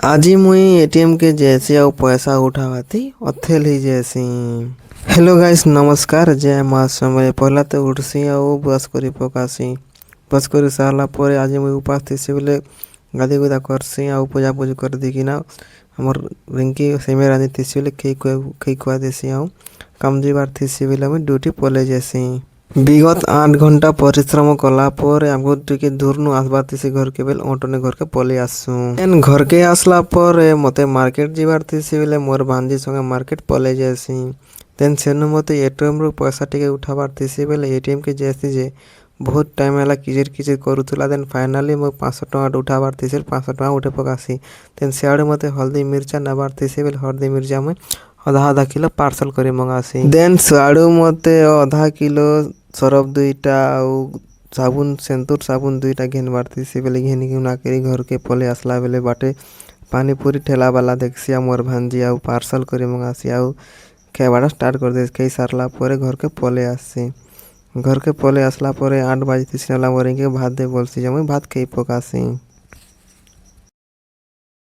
आज मुई एटीएम के जैसे और पैसा उठावाती अथेल ही जैसी। हेलो गाइस, नमस्कार, जय माँ समय पहला तो उठसी और ब्रश करी पकासी। ब्रश कर सारा पर आज मुई उपास थी बोले गाधी गुदा करसी और पूजा पूजा कर दी कि ना हमर रिंकी सेमे रांधी थी बोले खई खुआ देसी और कम जीवार थी बोले मुई ड्यूटी पले जैसी। विगत 8 घंटा परिश्रम कला पर आमको टिके दूर नु आसबार थी घर के बेल ऑटोने घर के पले आसू। एन घर के आसला पर मते मार्केट जीवार थी बोले मोर भांजी संगे मार्केट पले जैसी। देन सेनु मते एटीएम रु पैसा टिके उठाबार थी बोले एटीएम के जैसी जे बहुत टाइम है किचिर किचिर करूला। देन फाइनाली मैं 500 टଙ୍କା उठाबार थी 500 टଙ୍କା उठे पकासी। देन सियाड़े मते हल्दी मिर्चा नबार थी बोले हल्दी मिर्चा में आधा आधा किलो पार्सल कर मंगासी। देन सियाड़ू मते आधा किलो सरफ 2टा और साबुन सेंतूर साबुन 2टा घेनबार थी बोले घेनी घुना कर घर के पले आसला बेले बाटे पानी पूरी ठेला वाला देखसी मोर भांजी आउ पार्सल कर मंगासी आउ खेवाड़ा स्टार्ट कर दे। कई सारला पर घर के पले आसी। घर के पले आसला पर 8 बजे थी मोर के भात दे बोलसी मुई भात कई पकासी।